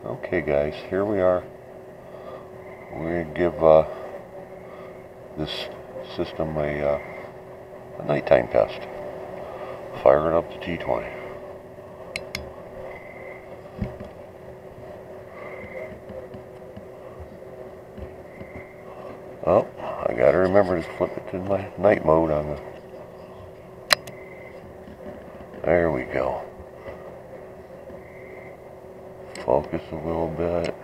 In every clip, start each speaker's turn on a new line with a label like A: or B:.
A: Okay guys, here we are. We're going to give this system a nighttime test. Firing up the T20. Oh, I gotta remember to flip it to my night mode on the... There we go. Focus a little bit.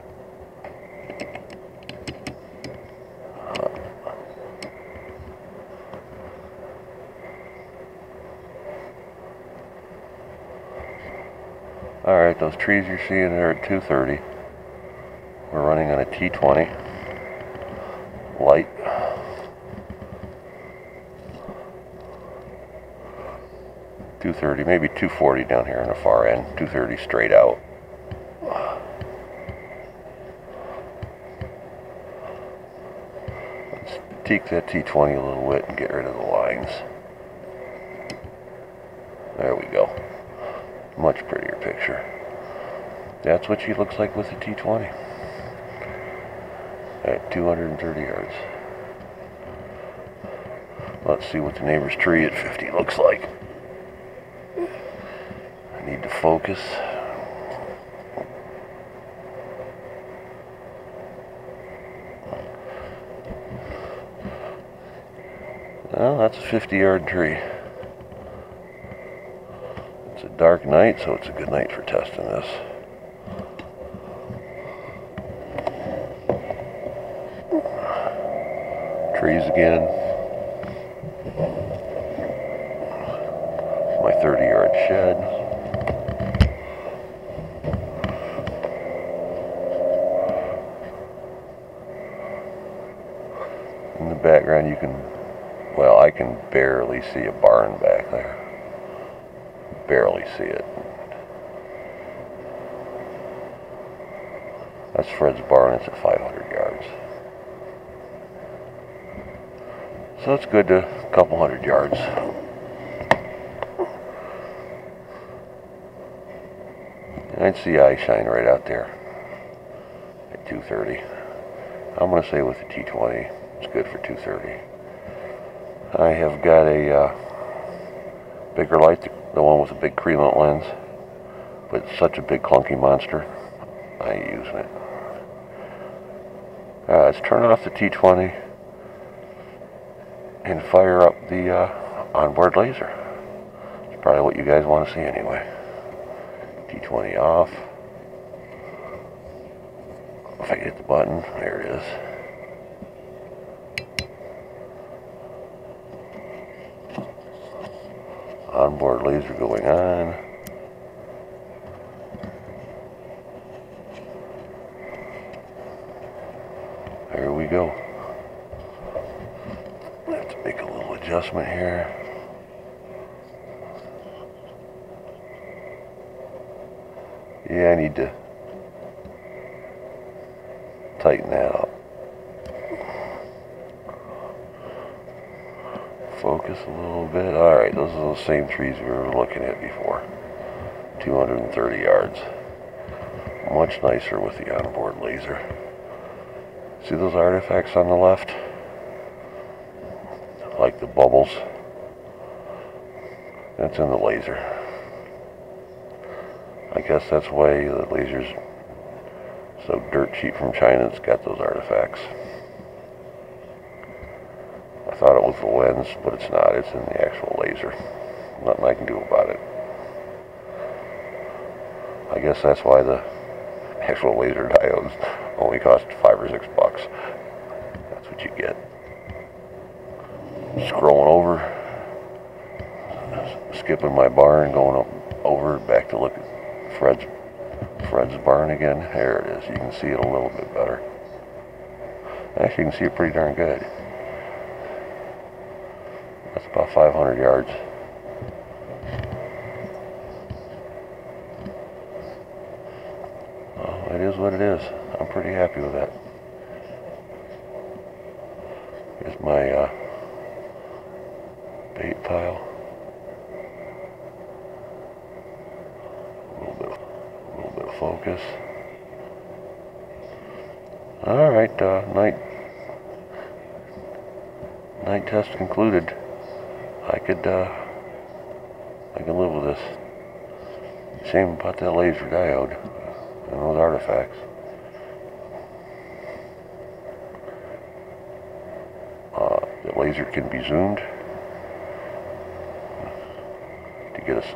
A: Alright, those trees you're seeing there at 230. We're running on a T20 light. .230, maybe 240 down here on the far end. 230 straight out. Let's tweak that T20 a little bit and get rid of the lines. There we go. Much prettier picture. That's what she looks like with the T20 at 230 yards. Let's see what the neighbor's tree at 50 looks like. I need to focus. Well, that's a 50-yard tree. It's a dark night, so it's a good night for testing this. Trees again. My 30-yard shed. In the background you can, well, I can barely see a barn back there. Barely see it. That's Fred's barn. It's at 500 yards. So it's good to a couple hundred yards. I'd see eye shine right out there at 230. I'm going to say with the T20, it's good for 230. I have got a bigger light, the one with a big Crelent lens, but it's such a big clunky monster, I ain't using it. Let's turn off the T20 and fire up the onboard laser. It's probably what you guys want to see anyway. T20 off. If I hit the button, there it is. Onboard laser going on. There we go. I have to make a little adjustment here. Yeah, I need to tighten that up. Focus a little bit. Alright, those are the same trees we were looking at before. 230 yards. Much nicer with the onboard laser. See those artifacts on the left? Like the bubbles. That's in the laser. I guess that's why the laser's so dirt cheap from China. It's got those artifacts. I thought it was the lens, but it's not. It's in the actual laser. Nothing I can do about it. I guess that's why the actual laser diodes only cost $5 or $6. That's what you get. Scrolling over, skipping my barn, going up over back to look at Fred's barn again. There it is. You can see it a little bit better. Actually, you can see it pretty darn good. That's about 500 yards. Oh, it is what it is. I'm pretty happy with that. Here's my bait pile. A little bit of focus. Alright, night test concluded. I can live with this. Shame about that laser diode and those artifacts. The laser can be zoomed to get us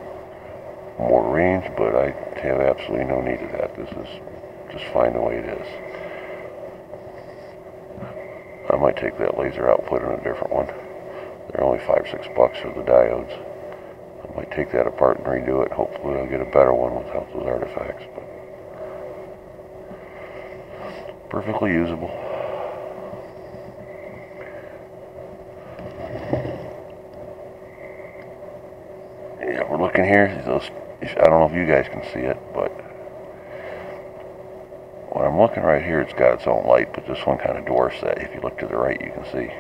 A: more range, but I have absolutely no need of that. This is just fine the way it is. I might take that laser out and put in a different one. They're only $5-6 for the diodes. I might take that apart and redo it. Hopefully I'll get a better one without those artifacts. But perfectly usable. Yeah, we're looking here. I don't know if you guys can see it, but when I'm looking right here, it's got its own light, but this one kind of dwarfs that. If you look to the right, you can see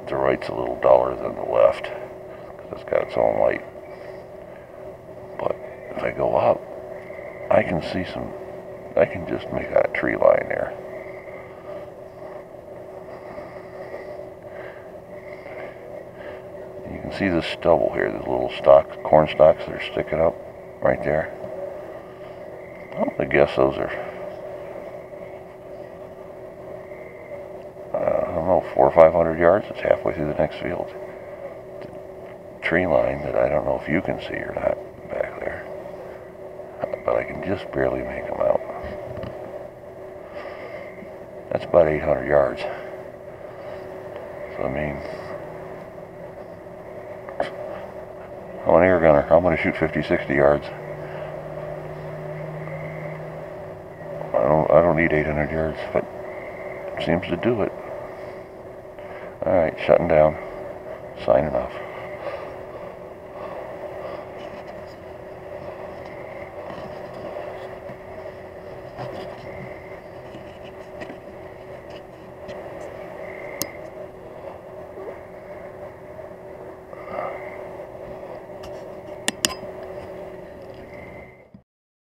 A: the right's a little duller than the left because it's got its own light. But if I go up, I can see I can just make out a tree line there. You can see the stubble here, the little corn stalks that are sticking up right there. I'm gonna guess those are, I don't know, 400 or 500 yards. It's halfway through the next field. The tree line that I don't know if you can see or not back there, but I can just barely make them out. That's about 800 yards. So I mean, I'm an air gunner. I'm going to shoot 50, 60 yards. I don't need 800 yards, but it seems to do it. Alright, shutting down. Signing off.